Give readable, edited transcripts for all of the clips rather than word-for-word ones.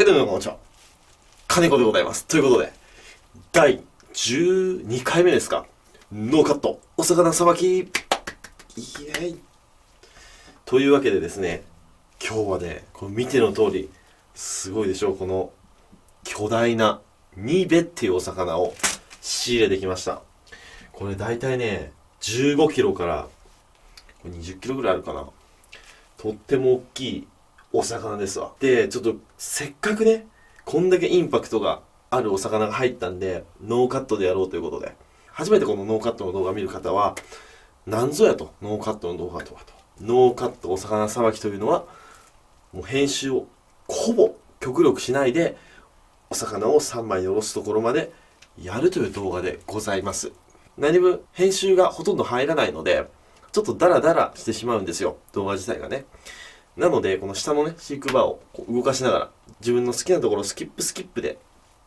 どうもこんにちは。金子でございます。ということで、第12回目ですか。ノーカット、お魚さばき、イエーイ。というわけでですね、今日はね、この見ての通り、すごいでしょう、この巨大なニベっていうお魚を仕入れてきました。これ大体ね、15キロから20キロぐらいあるかな。とっても大きいお魚ですわ。で、ちょっとせっかくね、こんだけインパクトがあるお魚が入ったんで、ノーカットでやろうということで、初めてこのノーカットの動画を見る方は、なんぞやと、ノーカットの動画とはと。ノーカットお魚さばきというのは、もう編集をほぼ極力しないで、お魚を3枚におろすところまでやるという動画でございます。何分編集がほとんど入らないので、ちょっとダラダラしてしまうんですよ、動画自体がね。なので、この下のね、飼育バーを動かしながら、自分の好きなところをスキップで、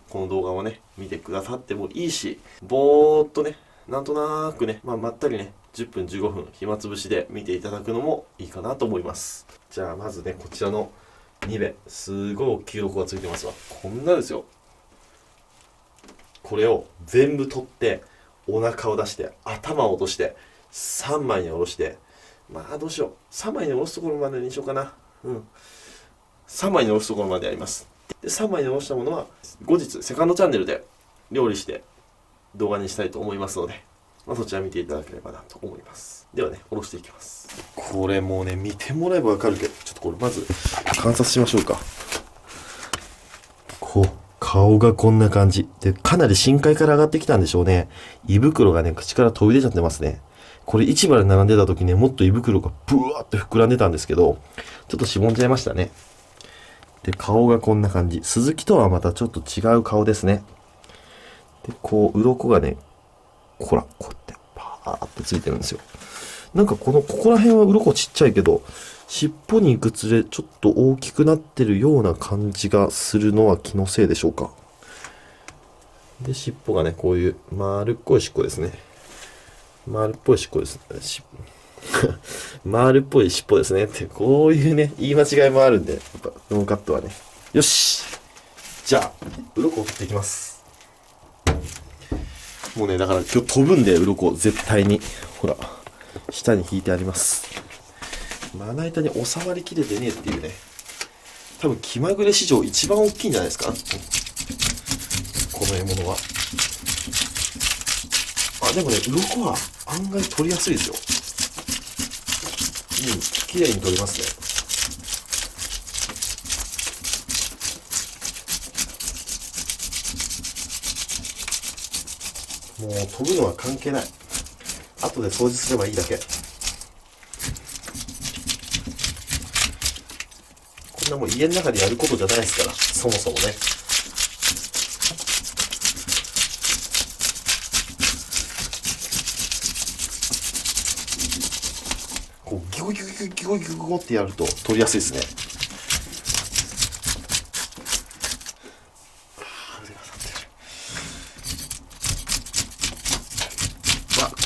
この動画をね、見てくださってもいいし、ぼーっとね、なんとなーくね、まったりね、10分15分暇つぶしで見ていただくのもいいかなと思います。じゃあまずね、こちらのニベ、すごい大きい鱗がついてますわ。こんなですよ。これを全部取って、お腹を出して、頭を落として、3枚に下ろして、どうしよう。3枚に下ろすところまでにしようかな。3枚に下ろすところまでやります。で、3枚に下ろしたものは、後日、セカンドチャンネルで料理して動画にしたいと思いますので、そちら見ていただければなと思います。ではね、下ろしていきます。これもうね、見てもらえばわかるけど、ちょっとこれまず観察しましょうか。顔がこんな感じ。で、かなり深海から上がってきたんでしょうね。胃袋がね、口から飛び出ちゃってますね。これ市場で並んでた時ね、もっと胃袋がブワーって膨らんでたんですけど、ちょっとしぼんじゃいましたね。で、顔がこんな感じ。スズキとはまたちょっと違う顔ですね。で、鱗がね、こうやってパーってついてるんですよ。なんかここら辺は鱗ちっちゃいけど、尻尾に行くつれちょっと大きくなってるような感じがするのは気のせいでしょうか。で、尻尾がね、こういう丸っこい尻尾ですね。丸っぽい尻尾ですね。丸っぽい尻尾ですね。って、こういうね、言い間違いもあるんで、やっぱ、ノーカットはね。よし！じゃあ、鱗を取っていきます。もうね、だから今日飛ぶんで、鱗絶対に。ほら、下に引いてあります。まな板に収まりきれてねえっていうね。多分、気まぐれ史上一番大きいんじゃないですか？この獲物は。でもね、鱗は案外取りやすいですよ。綺麗に取りますね。もう飛ぶのは関係ない。後で掃除すればいいだけ。こんなもう家の中でやることじゃないですから、そもそもね。ギュギュギュギュギュギュってやると取りやすいですね。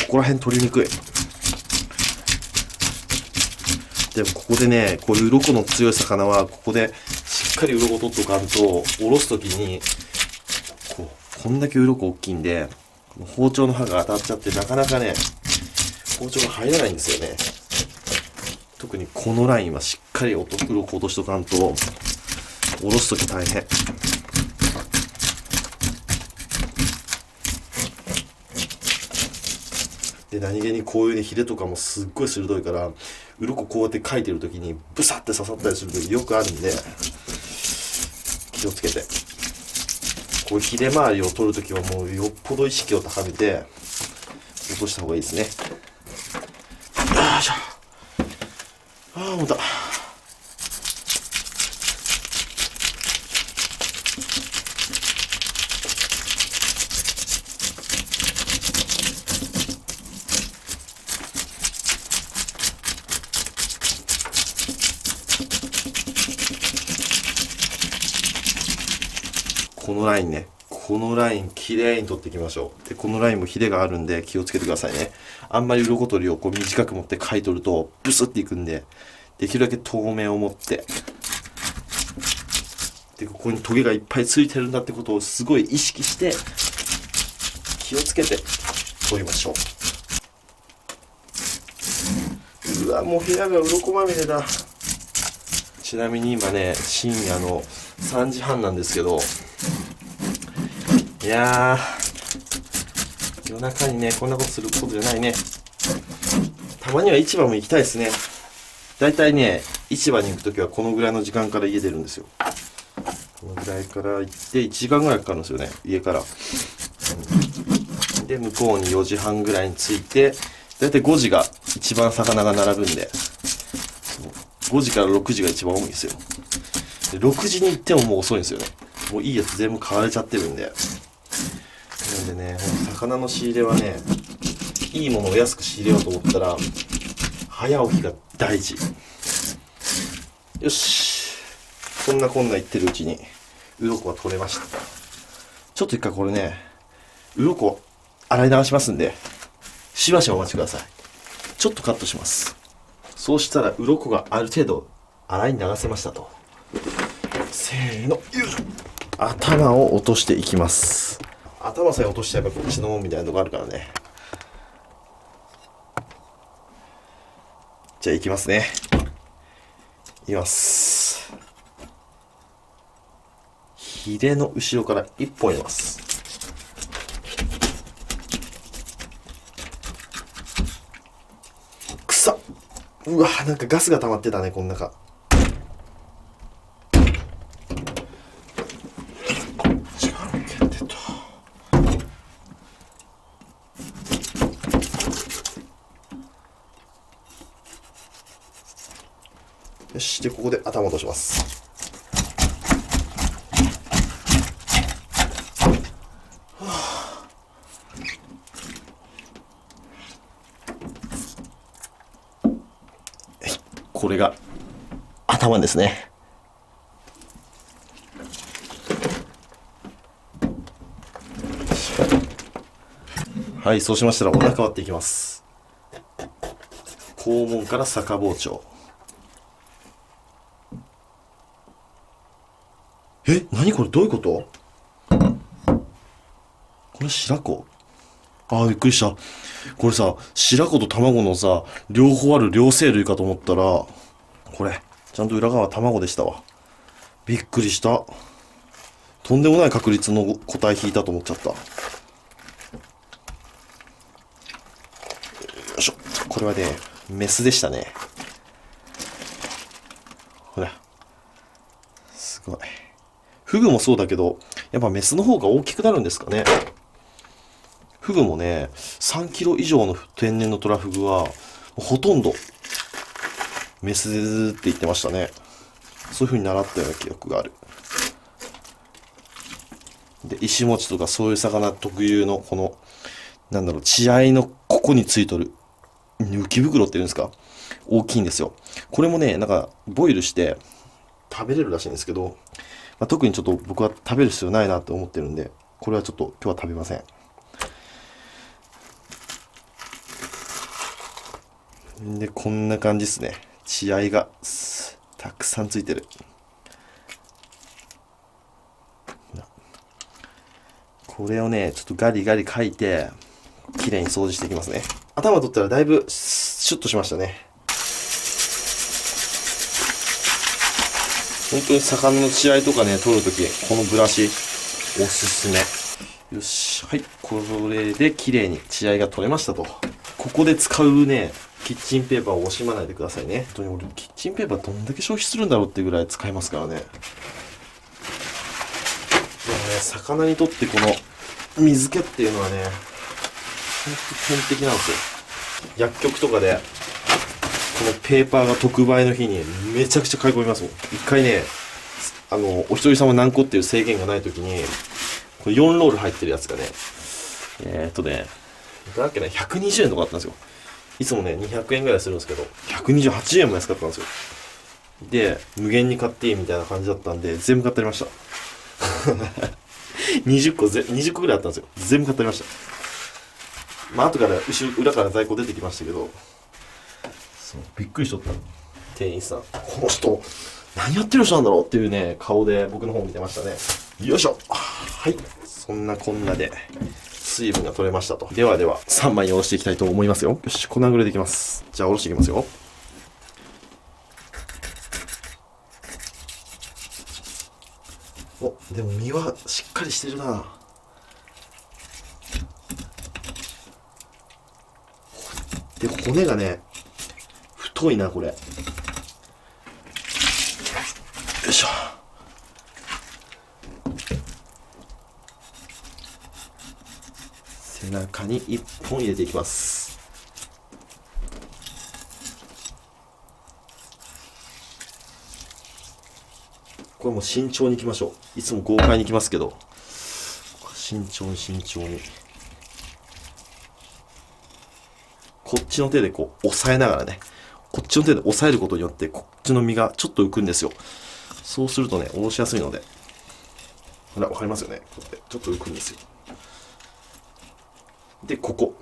ここら辺取りにくい。でもここでね、こういう鱗の強い魚はここでしっかり鱗取っとかんと、おろすときにこんだけ鱗大きいんで、包丁の刃が当たっちゃってなかなかね、包丁が入らないんですよね。特にこのラインはしっかり鱗落としとかんと、おろすとき大変。で、何気にこういうね、ヒレとかもすっごい鋭いから、鱗こうやって描いてるときにブサって刺さったりするときよくあるんで、気をつけて。こういうヒレ周りを取るときはもうよっぽど意識を高めて、落とした方がいいですね。よいしょ。重た。このラインね。このラインきれいに取っていきましょう。で、このラインもヒレがあるんで気をつけてくださいね。あんまり鱗取りを短く持って書い取るとブスっていくんで、できるだけ透明を持ってでここにトゲがいっぱいついてるんだってことをすごい意識して気をつけて取りましょう。うわ、もう部屋が鱗まみれだ。ちなみに今ね、深夜の3時半なんですけど、いやー、夜中にねこんなことすることじゃないね。たまには市場も行きたいですね。だいたいね、市場に行くときはこのぐらいの時間から家出るんですよ。このぐらいから行って1時間ぐらいかかるんですよね、家から。で向こうに4時半ぐらいに着いて、だいたい5時が一番魚が並ぶんで、5時から6時が一番多いんですよ。で6時に行ってももう遅いんですよね。もういいやつ全部買われちゃってるんで。なんでね、魚の仕入れはね、いいものを安く仕入れようと思ったら早起きが大事。よし、そんなこんな言ってるうちに鱗は取れました。ちょっと一回これね、鱗洗い流しますんで、しばしお待ちください。ちょっとカットします。そうしたら鱗がある程度洗い流せましたと。せーの、よいしょ。頭を落としていきます。頭さえ落としちゃえばこっちのもんみたいなとこあるからね。じゃあ行きますね。いきます。ヒレの後ろから1本入れます。くさっ、うわ、なんかガスが溜まってたね、この中。よし、でここで頭落とします。これが頭ですね。はい、そうしましたらお腹割っていきます。肛門から逆包丁。え、何これ、どういうこと？これ白子？あー、びっくりした。これさ、白子と卵のさ、両方ある両生類かと思ったら、これちゃんと裏側は卵でしたわ。びっくりした。とんでもない確率の個体引いたと思っちゃった。よいしょ。これはね、メスでしたね。ほら、すごい。フグもそうだけど、やっぱメスの方が大きくなるんですかね。フグもね、3キロ以上の天然のトラフグはほとんどメスって言ってましたね。そういう風に習ったような記憶がある。で、石餅とかそういう魚特有のこの、なんだろう、血合いのここについとる浮き袋っていうんですか、大きいんですよ。これもね、なんかボイルして食べれるらしいんですけど、特にちょっと僕は食べる必要ないなって思ってるんで、これはちょっと今日は食べません。で、こんな感じですね。血合いがたくさんついてる。これをね、ちょっとガリガリかいて、きれいに掃除していきますね。頭取ったらだいぶシュッとしましたね。本当に魚の血合いとかね、取るとき、このブラシ、おすすめ。よし。はい。これで綺麗に血合いが取れましたと。ここで使うね、キッチンペーパーを惜しまないでくださいね。本当に俺、キッチンペーパーどんだけ消費するんだろうってぐらい使いますからね。でもね、魚にとってこの水気っていうのはね、本当に天敵なんですよ。薬局とかで、このペーパーが特売の日にめちゃくちゃ買い込みますもん。一回ね、お一人様何個っていう制限がないときに、これ4ロール入ってるやつがね、いくらだっけね、120円とかあったんですよ。いつもね、200円ぐらいするんですけど、128円も安かったんですよ。で、無限に買っていいみたいな感じだったんで、全部買ってありました。20個ぐらいあったんですよ。全部買ってありました。後から裏から在庫出てきましたけど、そうびっくりしとった。店員さん、この人何やってる人なんだろうっていうね、顔で僕の方を見てましたね。よいしょ。はい。そんなこんなで、水分が取れましたと。ではでは、3枚におろしていきたいと思いますよ。よし、粉ぐらいでいきます。じゃあ、おろしていきますよ。お、でも身はしっかりしてるな。で、骨がね、太いな、これ。よいしょ。背中に1本入れていきます。これもう慎重にいきましょう。いつも豪快にいきますけど、慎重に慎重に。こっちの手でこう押さえながらね、こっちの手で押さえることによってこっちの身がちょっと浮くんですよ。そうするとね、おろしやすいので、ほら、わかりますよね。こうやってちょっと浮くんですよ。で、ここ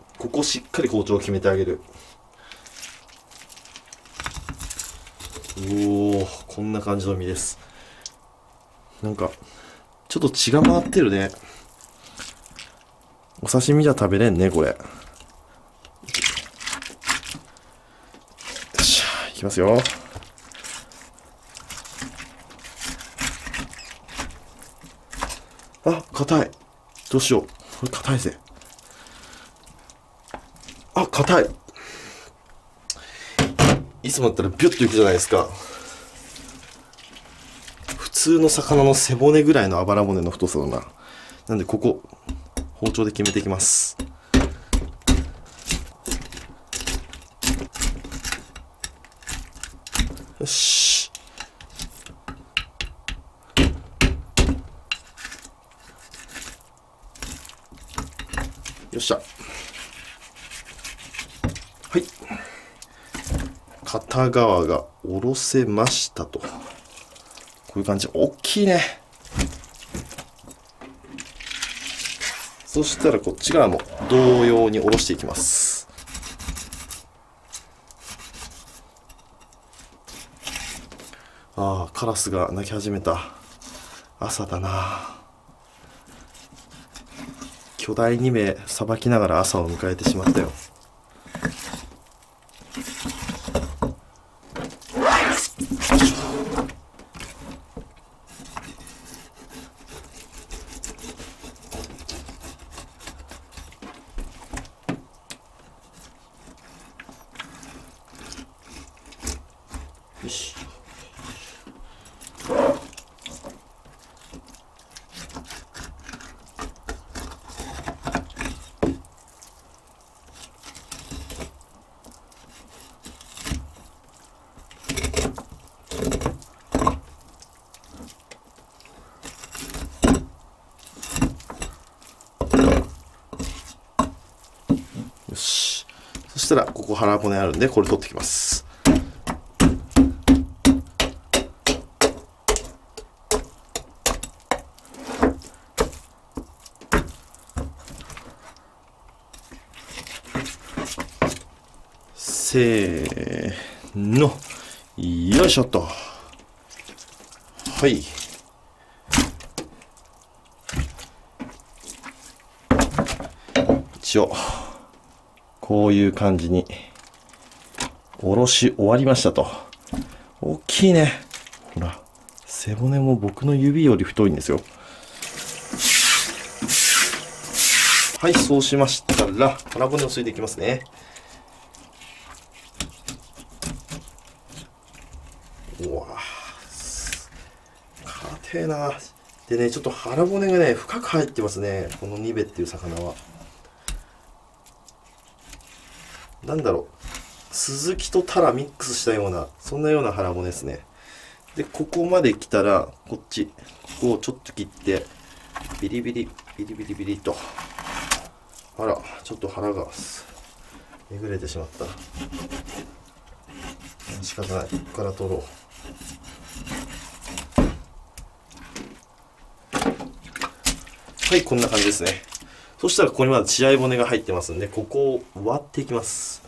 しっかり包丁を決めてあげる。おお、こんな感じの身です。なんかちょっと血が回ってるね。お刺身じゃ食べれんね、これ。よっしゃ、いきますよ。あ、硬い。どうしよう。これ硬いぜ。あ、硬い。いつもだったらビュッといくじゃないですか。普通の魚の背骨ぐらいのあばら骨の太さだな。なんでここ、包丁で決めていきます。よし。よっしゃ。はい。片側が下ろせましたと。こういう感じ。大きいね。そしたらこっち側も同様に下ろしていきます。ああ、カラスが鳴き始めた。朝だな。巨大2名さばきながら朝を迎えてしまったよ。よし。よし。そしたらここ腹骨あるんでこれ取ってきます。せーの、よいしょっと。はい。一応こういう感じにおろし終わりましたと。大きいね。ほら、背骨も僕の指より太いんですよ。はい、そうしましたら腹骨をすいていきますね。うわぁ、硬えな。でね、ちょっと腹骨がね深く入ってますね、このニベっていう魚は。なんだろう、スズキとタラミックスしたような、そんなような腹骨ですね。で、ここまで来たらこっち、ここをちょっと切ってビリビリビリビリビリと。あら、ちょっと腹がえぐれてしまった。仕方ない、ここから取ろう。はい、こんな感じですね。そしたらここにまだ血合い骨が入ってますんで、ここを割っていきます。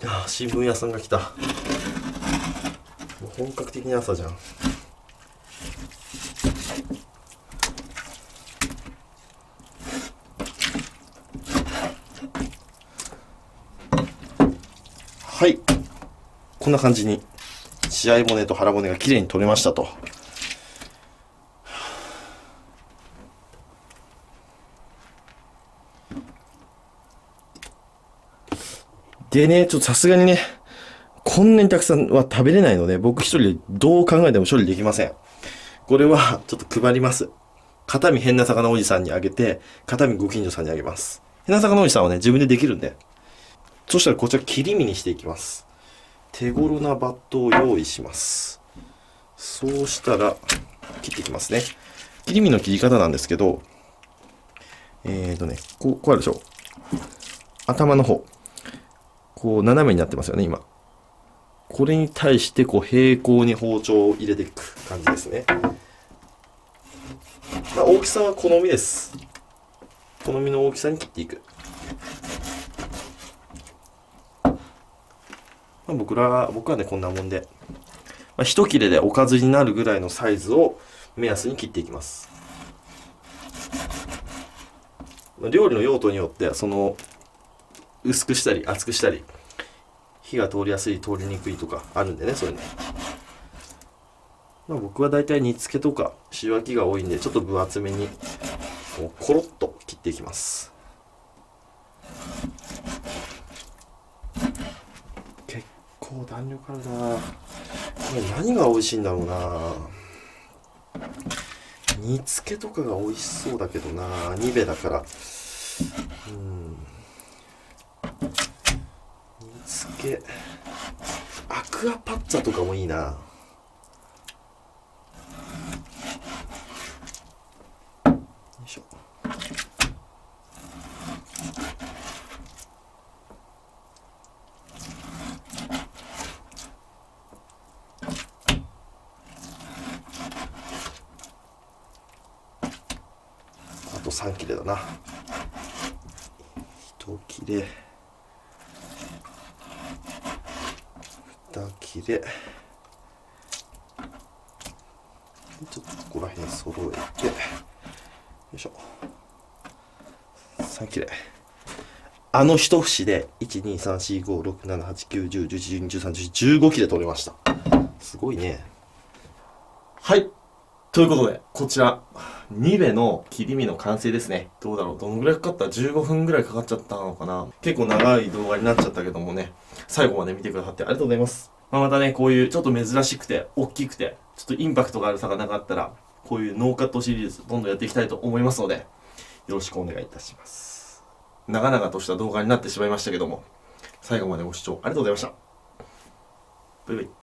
ああ、新聞屋さんが来た。もう本格的に朝じゃん。はい、こんな感じに血合い骨と腹骨がきれいに取れましたと。でね、ちょっとさすがにね、こんなにたくさんは食べれないので、僕一人でどう考えても処理できません。これはちょっと配ります。片見変な魚おじさんにあげて、片見ご近所さんにあげます。変な魚おじさんはね、自分でできるんで。そしたらこちら切り身にしていきます。手頃なバットを用意します。そうしたら、切っていきますね。切り身の切り方なんですけど、こうあるでしょ。頭の方。こう斜めになってますよね、今。これに対してこう平行に包丁を入れていく感じですね。まあ、大きさは好みです。好みの大きさに切っていく。まあ、僕はね、こんなもんで、まあ、一切れでおかずになるぐらいのサイズを目安に切っていきます。まあ、料理の用途によっては、その、薄くしたり厚くしたり、火が通りやすい通りにくいとかあるんでね、そういうの。まあ、僕はだいたい煮付けとか塩焼きが多いんで、ちょっと分厚めにこうコロッと切っていきます。結構弾力あるな。これ何が美味しいんだろうな。煮付けとかが美味しそうだけどな。ニベだから。煮付け。アクアパッツァとかもいいな。よいしょ。あと3切れだな。1切れ、2切れ、ちょっとここら辺揃えて、よいしょ、3切れ。あの一節で123456789101112131415切れ取れました。すごいね。はい、ということでこちらニベの切り身の完成ですね。どうだろう、どのぐらいかかった？ 15 分ぐらいかかっちゃったのかな。結構長い動画になっちゃったけどもね、最後まで見てくださってありがとうございます。またね、こういうちょっと珍しくて大きくてちょっとインパクトがある魚があったら、こういうノーカットシリーズどんどんやっていきたいと思いますので、よろしくお願いいたします。長々とした動画になってしまいましたけども、最後までご視聴ありがとうございました。バイバイ。